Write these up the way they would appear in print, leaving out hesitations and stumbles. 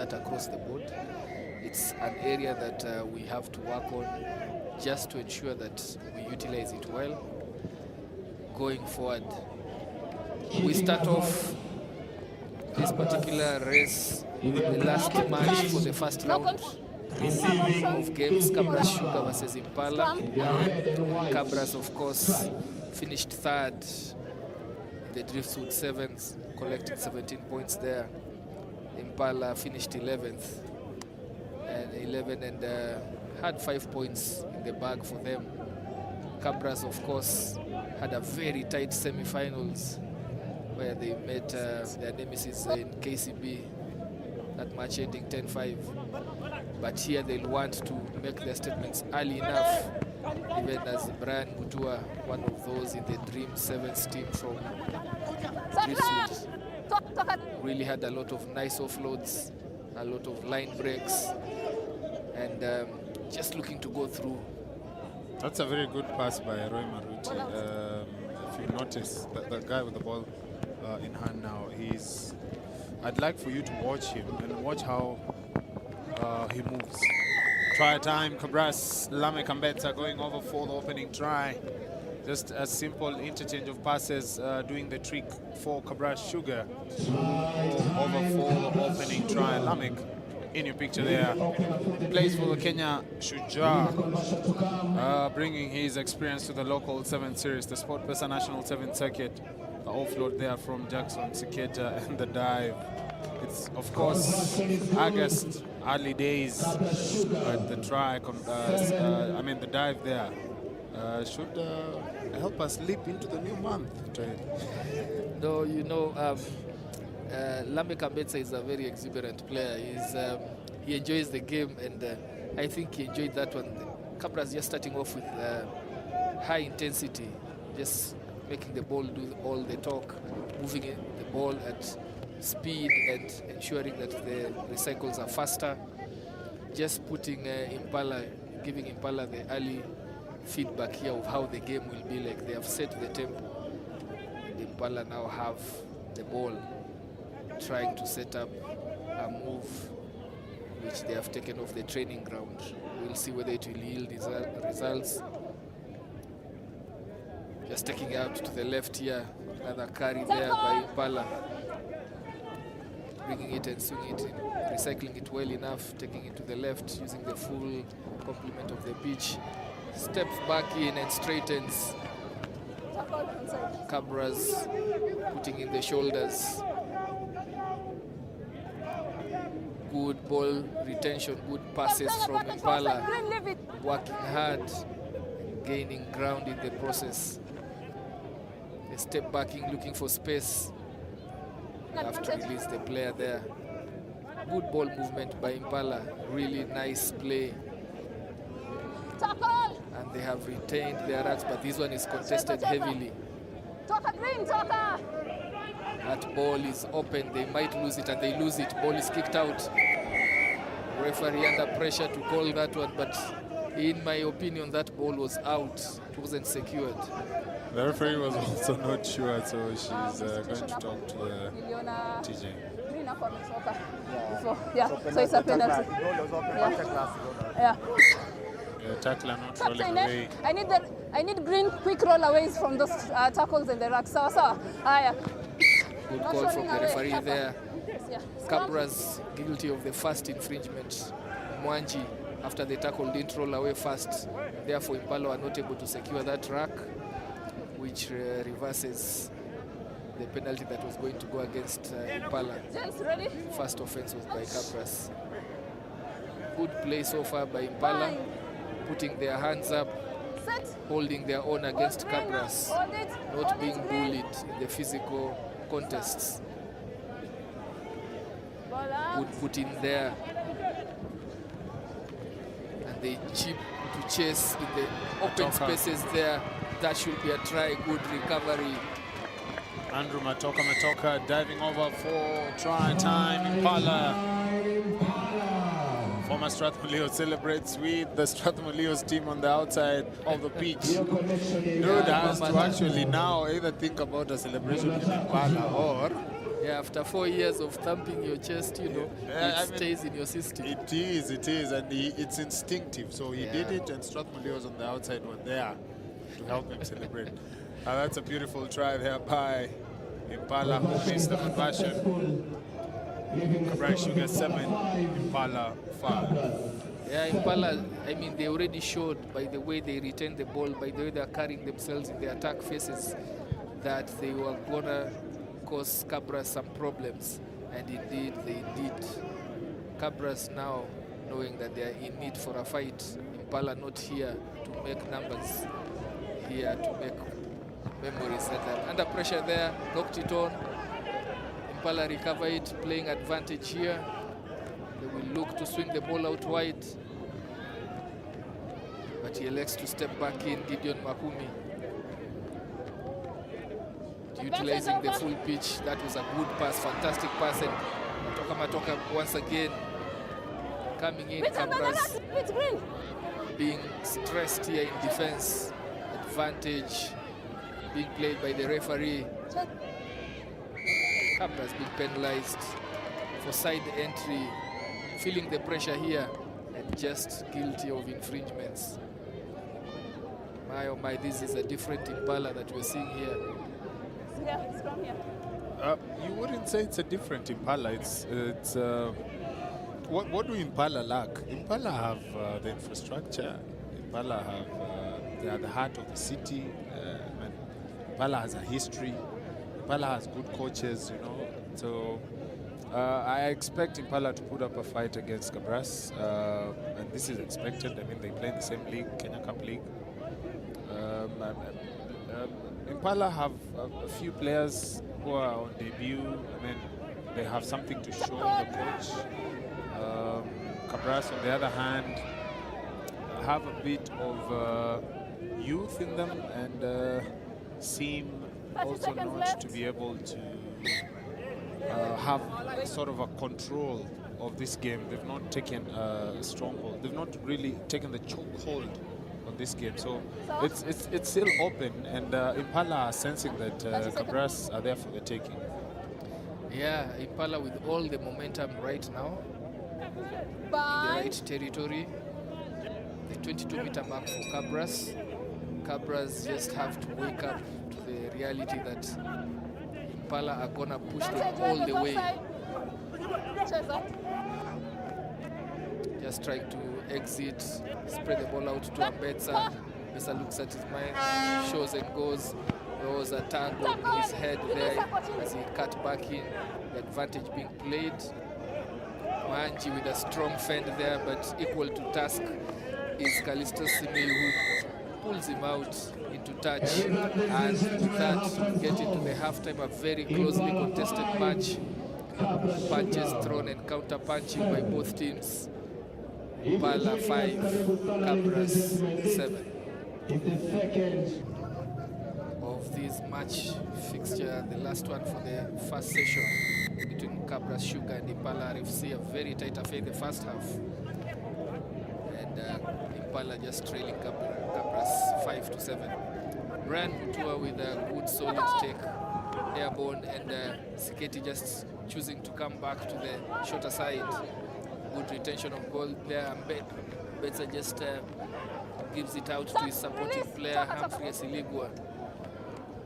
that across the board. It's an area that we have to work on just to ensure that we utilize it well going forward. We start off this particular race with the last match for the first round of games, Kabras Sugar versus Impala. Kabras, of course, finished third in the Driftwood Sevens, collecting 17 points there. Impala finished 11th and had 5 points in the bag for them. Kabras, of course, had a very tight semi-finals where they met their nemesis in KCB, that match ending 10-5. But here they'll want to make their statements early enough, even as Brian Mutua, one of those in the Dream Sevens team from Prinsloo, really had a lot of nice offloads, a lot of line breaks, and just looking to go through. That's a very good pass by Roy Maruti. If you notice, the guy with the ball in hand now, I'd like for you to watch him and watch how he moves. Try time, Kabras, Lamek and Betsa going over for the opening try. Just a simple interchange of passes doing the trick for Kabras Sugar. Over for the opening try. Lamek in your picture there. Plays for the Kenya Shujaa, bringing his experience to the local 7th series, the Sportpesa National 7th Circuit. The offload there from Jackson Siketa and the dive. It's, of course, August, early days, but the try, the dive there should help us leap into the new month. No, you know, Lamek Ambetsa is a very exuberant player. He enjoys the game, and I think he enjoyed that one. Kabras just starting off with high intensity, just making the ball do all the talk, moving the ball at speed and ensuring that the recycles are faster. Just putting giving Impala the early feedback here of how the game will be like. They have set the tempo, and Impala now have the ball, trying to set up a move which they have taken off the training ground. We'll see whether it will yield results. Just taking out to the left here, another carry there by Impala. Bringing it and swinging it in, recycling it well enough, taking it to the left, using the full complement of the pitch. Steps back in and straightens. Kabras putting in the shoulders. Good ball retention, good passes from Impala. Working hard, gaining ground in the process. A step backing, looking for space. Have to release the player there. Good ball movement by Impala. Really nice play. And they have retained their racks, but this one is contested heavily. That ball is open. They might lose it, and they lose it. Ball is kicked out. Referee under pressure to call that one, but in my opinion, that ball was out. It wasn't secured. The referee was also not sure, so she's going to talk to the TJ. Yeah, so it's a penalty. Yeah. The tackler not rolling away. I need green quick rollaways from those tackles in the rack. So, good call from the referee there. Kabras guilty of the first infringement. Mwanji, after the tackle, didn't roll away fast. Therefore, Impala are not able to secure that rack, which reverses the penalty that was going to go against Impala. First offense was by Kabras. Good play so far by Impala, putting their hands up, holding their own against Kabras, not being bullied in the physical contests. Good put in there. And they chip to chase in the open spaces there. That should be a try. Good recovery. Andrew Matoka diving over for try time. Impala. Former Strathmore Leo celebrates with the Strathmore Leo's team on the outside of the pitch. Dude has to actually now either think about a celebration in Impala or Yeah, after 4 years of thumping your chest, you know, Yeah, it stays in your system. It is, and it's instinctive. So he did it, and Strathmore was on the outside, were there to help him celebrate. That's a beautiful try there by Impala, who missed the conversion. Kabras Sugar 7, Impala 5. Yeah, Impala, I mean, they already showed by the way they retain the ball, by the way they're carrying themselves in the attack phases, that they were going to cause Kabras some problems. And indeed, they did. Kabras now, knowing that they are in need for a fight, Impala not here to make numbers, here to make memories. And under pressure there, knocked it on. Impala recover it, playing advantage here. They will look to swing the ball out wide, but he elects to step back in. Gideon Makumi utilizing the full pitch. That was a good pass, fantastic pass, and Matoka once again coming in. Kabras being stressed here in defense. Advantage being played by the referee. Kabras being penalized for side entry, feeling the pressure here, and just guilty of infringements. My oh my, this is a different Impala that we're seeing here. Yeah, it's from here. You wouldn't say it's a different Impala. It's what do Impala lack? Impala have the infrastructure. Impala have they are the heart of the city. Impala has a history. Impala has good coaches, you know. So I expect Impala to put up a fight against Kabras, and this is expected. I mean, they play in the same league, Kenya Cup League. Impala have a few players who are on debut. I mean, they have something to show the coach. Kabras, on the other hand, have a bit of youth in them and seem also not to be able to have sort of a control of this game. They've not taken a stronghold. They've not really taken the chokehold on this game. So it's still open, and Impala are sensing that Kabras are there for the taking. Yeah, Impala with all the momentum right now in the right territory. The 22-meter mark for Kabras. Kabras just have to wake up to the reality that Impala are gonna push them all the way. Just trying to exit, spread the ball out to Ambetsa. Ambetsa looks at his mind, shows and goes. There was a tag on his head there as he cut back in. The advantage being played. Manji with a strong fend there, but equal to task is Callisto Simi, who pulls him out into touch. And with that, get into the halftime, a very closely contested match. Punches thrown and counter punching by both teams. Impala 5, Kabras 7. Of this match fixture, the last one for the first session between Kabras Sugar and Impala RFC, a very tight affair in the first half. And Impala just trailing Kabras 5-7. Brian Mutua with a good solid take, airborne, and Siketi just choosing to come back to the shorter side. Good retention of ball there. Betsa just gives it out to his supporting player, Humphrey Siligwa.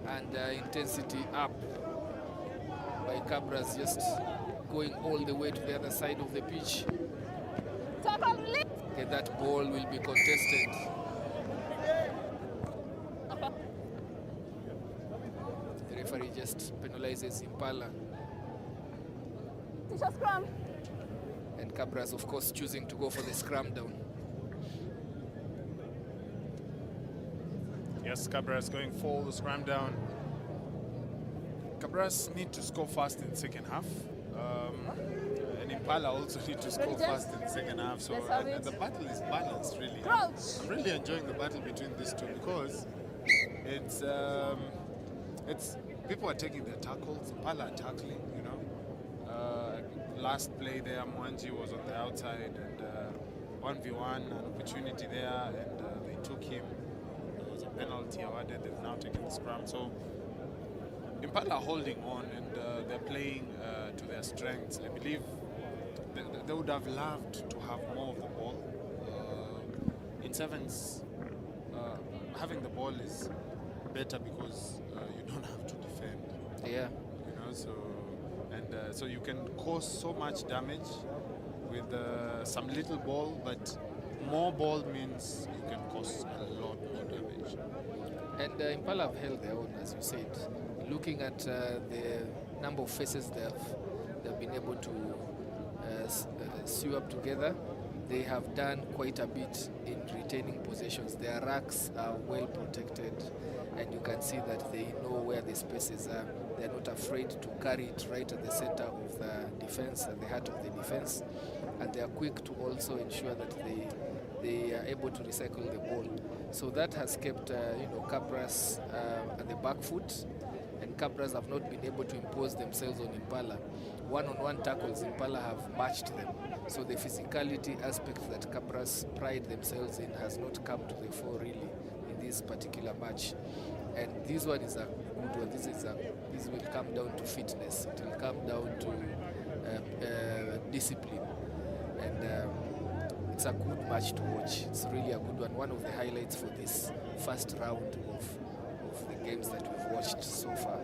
And intensity up by Kabras, just going all the way to the other side of the pitch. Okay, that ball will be contested. The referee just penalizes Impala. And Kabras, of course, choosing to go for the scrum down. Yes, Kabras going for the scrum down. Kabras need to score fast in the second half. And Impala also need to score fast in the second half. So and the battle is balanced, really. I'm really enjoying the battle between these two because it's people are taking their tackles. Impala are tackling, you know. Last play there, Mwanji was on the outside and 1v1, an opportunity there, and they took him. There was a penalty awarded. They've now taken the scrum. So Impala are holding on, and they're playing to their strengths. I believe they would have loved to have more of the ball. In sevens, having the ball is better because you don't have to defend. Yeah. You know, so you can cause so much damage with some little ball, but more ball means you can cause a lot more damage. And Impala have held their own, as you said. Looking at the number of faces they've been able to sew up together, they have done quite a bit in retaining possessions. Their racks are well protected, and you can see that they know where the spaces are. They're not afraid to carry it right at the center of the defense, at the heart of the defense, and they are quick to also ensure that they are able to recycle the ball. So that has kept Kabras at the back foot, and Kabras have not been able to impose themselves on Impala. One-on-one tackles, Impala have matched them. So the physicality aspect that Kabras pride themselves in has not come to the fore really in this particular match. And this one is a good one. This will come down to fitness. It will come down to discipline. And it's a good match to watch. It's really a good one. One of the highlights for this first round of the games that we've watched so far.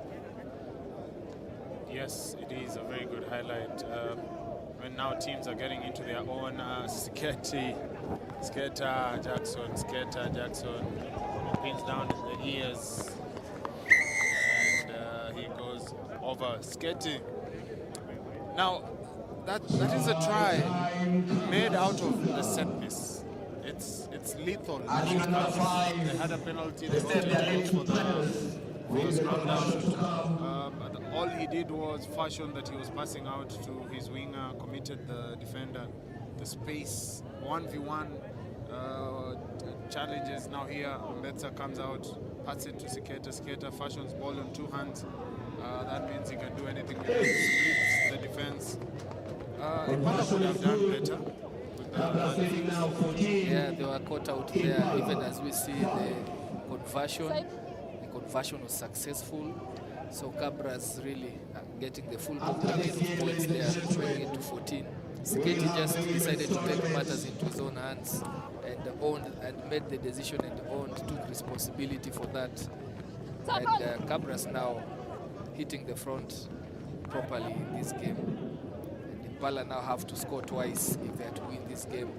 Yes, it is a very good highlight. When now teams are getting into their own Skater Jackson, pins down the ears, and he goes over skating. Now, that is a try made out of a set piece. It's lethal. They had a penalty. They got for the scrum down. All he did was fashion that he was passing out to his winger, committed the defender, the space, 1v1 challenges. Now here, Mbetsa comes out, passes it to Skater fashions ball on 2 hands. That means he can do anything. He splits the defense. Impala would have done better. Yeah, they were caught out there, even as we see the conversion. The conversion was successful. So Kabras really getting the full complement of points there, bringing it to 14. Sketi just decided to take matters into his own hands and made the decision and took responsibility for that. And Kabras now hitting the front properly in this game. And Impala now have to score twice if they are to win this game,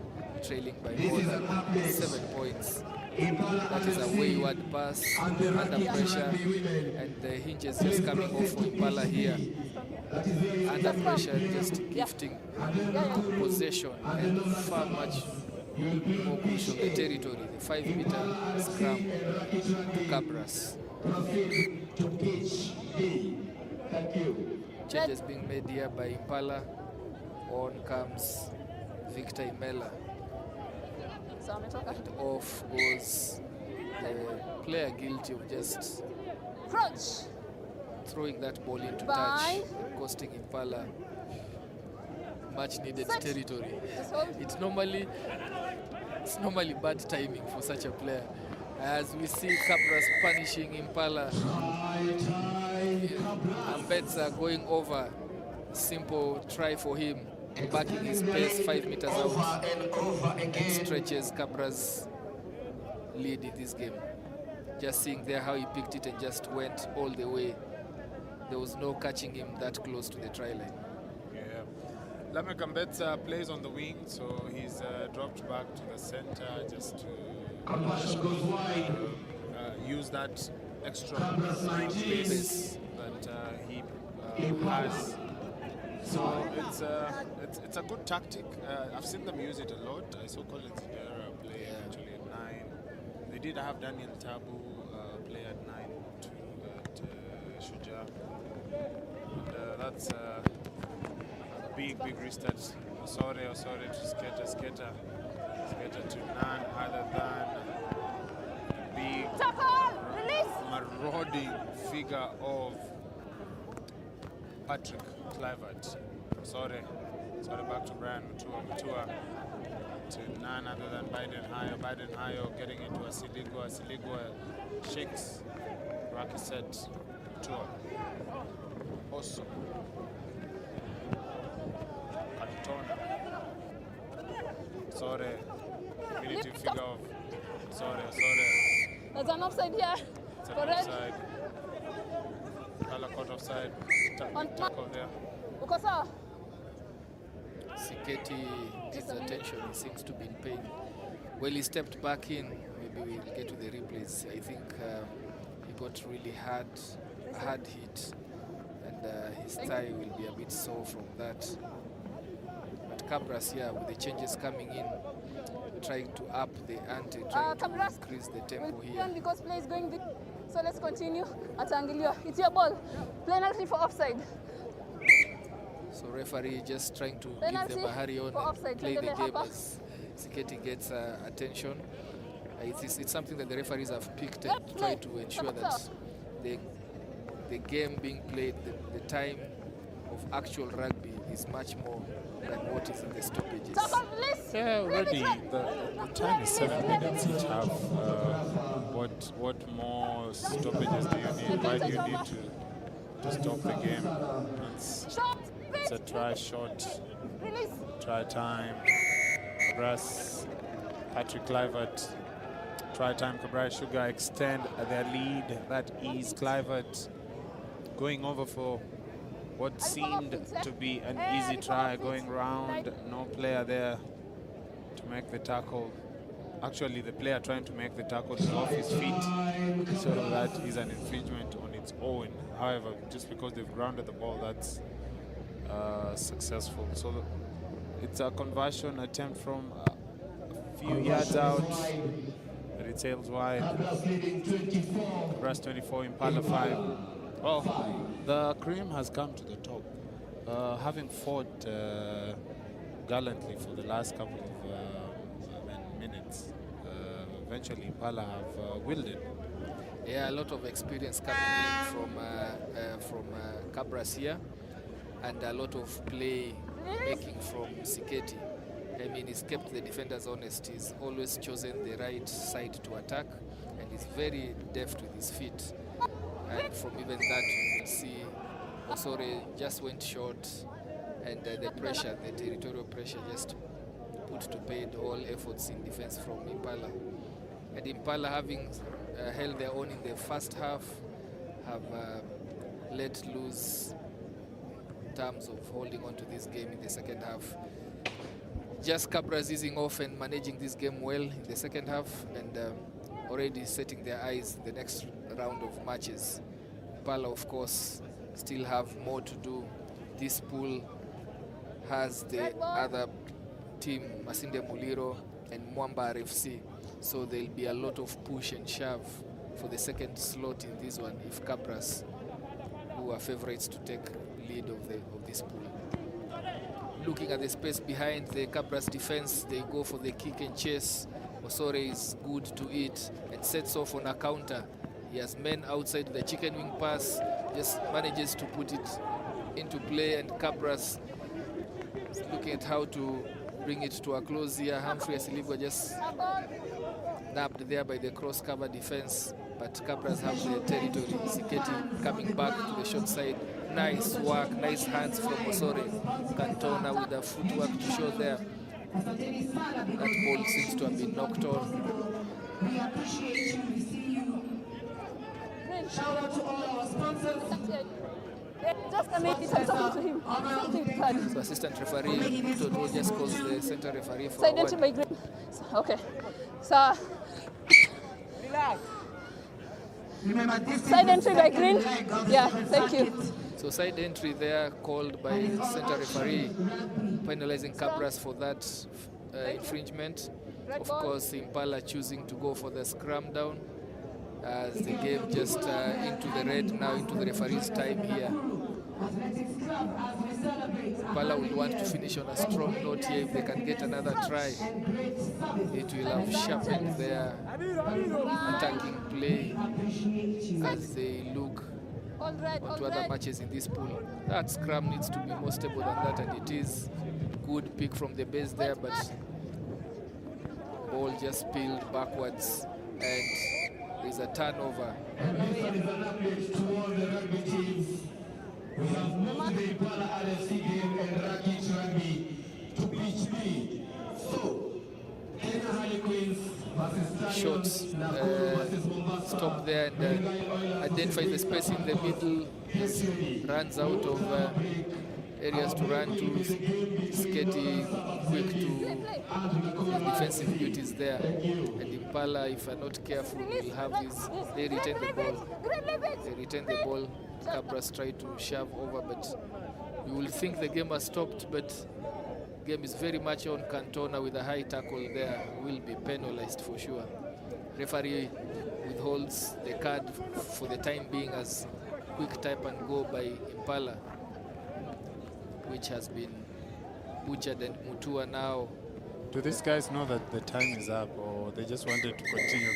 trailing by more than 7 points. That is a wayward pass, under pressure, and the hinges just coming off for Impala here. Under pressure, just gifting possession and far much more push on the territory. The 5-meter scrum to Kabras. Changes being made here by Impala. On comes Victor Imela. And off goes the player guilty of just throwing that ball into touch, costing Impala much needed territory. It's normally bad timing for such a player. As we see Kabras punishing Impala, Ambetsa going over, simple try for him, backing his pace 5 meters out, and stretches Kabras' lead in this game. Just seeing there how he picked it and just went all the way. There was no catching him that close to the try line. Yeah. Lamek Ambetsa plays on the wing, so he's dropped back to the center just to use that extra space that he has. So it's a good tactic. I've seen them use it a lot. I saw Colin Zidera play actually at 9. They did have Daniel Tabu play at 9 too at Shuja. And that's a big restart. Sorry to Skater to none other than big marauding figure of Patrick Clivert. Sorry, back to Brian Mutua to none other than Biden Hayo getting into a Siligua shakes, Rocky set, Tour. Also. Cantona. Sorry. Diminutive figure of. Sorry. There's an offside here. It's an Correct. offside. Color caught offside. On Tackle there. Ukosa. Siketi, his attention, he seems to be in pain. Well, he stepped back in. Maybe we'll get to the replays. I think he got really hard, a hard hit, and his thigh will be a bit sore from that. But Kabras here, with the changes coming in, trying to up the ante, trying to Kabras increase the tempo will here. because play is going deep. So let's continue. Atangilio, it's your ball. Penalty for offside. So referee just trying to Penalty give the Bahari on for and offside. play the Tuendelee game hapa. as Siketi gets attention. It's something that the referees have picked and try to ensure that the game being played, the time of actual rugby is much more than what is in the stoppages. Yeah, already the time is 7 minutes each half. What more stoppages do you need? Why do you need to stop the game? It's a try shot, try time. Kabras, Patrick Clivert, try time. Kabras Sugar extend their lead. That is Clivert going over for what seemed to be an easy try, going round, no player there to make the tackle. Actually, the player trying to make the tackle is off his feet, so that is an infringement on its own. However, just because they've grounded the ball, that's successful. So it's a conversion attempt from a few yards out, but it sails wide. Kabras 24, Impala 5. Well, the cream has come to the top, having fought gallantly for the last couple of minutes. Eventually, Impala have willed it. Yeah, a lot of experience coming in from Kabras here, and a lot of play making from Siketi. I mean, he's kept the defenders honest. He's always chosen the right side to attack, and he's very deft with his feet. And from even that, you will see Osore just went short, and the pressure, the territorial pressure, just put to bed all efforts in defense from Impala. And Impala, having held their own in the first half, have let loose in terms of holding on to this game in the second half. Just Kabras easing off and managing this game well in the second half, and already setting their eyes the next round of matches. Impala, of course, still have more to do. This pool has the other team, Masinde Muliro and Mwamba RFC, so there'll be a lot of push and shove for the second slot in this one if Kabras, who are favorites to take lead of this pool. Looking at the space behind the Kabras defense, they go for the kick and chase. Osore is good to it and sets off on a counter. He has men outside the chicken wing pass, just manages to put it into play, and Kabras is looking at how to bring it to a close here. Humphrey Asilibwa just nabbed there by the cross-cover defense, but Kabras have the territory. Siketi coming back to the short side. Nice work, nice hands from Osore. Cantona with the footwork to show there. That ball seems to have been knocked on. We appreciate you. We see you. Shout out to all our sponsors. Just a minute, I'm talking to him. Something bad. So assistant referee Toto just calls the center referee for Side a entry word. by Green. Okay. So, Relax. Remember, this side entry by Green. Yeah, thank you. So side entry there called by center referee, penalizing Kabras for that infringement. Of course, Impala choosing to go for the scrum down as the game just into the red now, into the referee's time here. Impala will want to finish on a strong note here if they can get another try. It will have sharpened their attacking play as they look onto other matches in this pool. That scrum needs to be more stable than that, and it is. Good pick from the base there, but ball just peeled backwards, and There's a turnover. And this one is an update to all the rugby teams. We have moved the Impala RFC game and Rakic Rugby to pitch B. So, Kenya Harlequins versus Shots Nakuru versus Mombasa. stop there and identify the space in the middle. Runs out of areas to run to. He's getting quick to defensive duties there. And Impala, if are not careful, will have his. They retain the ball. They retain the ball. Kabras try to shove over, but you will think the game has stopped, but game is very much on Cantona with a high tackle there. Will be penalized for sure. Referee withholds the card for the time being as quick type and go by Impala, which has been butchered, and Mutua now. Do these guys know that the time is up, or they just wanted to continue?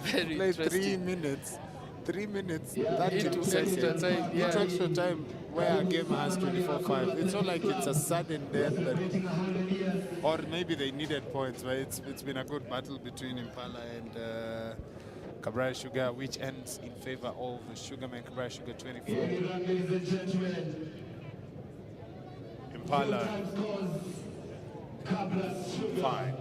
Very Play interesting. 3 minutes. 3 minutes. Into extra time, yeah. Into extra time where a game has 24-5. It's not like it's a sudden death, or maybe they needed points, but it's been a good battle between Impala and Kabras Sugar, which ends in favor of the Sugarman. Kabras Sugar 24. Impala 5.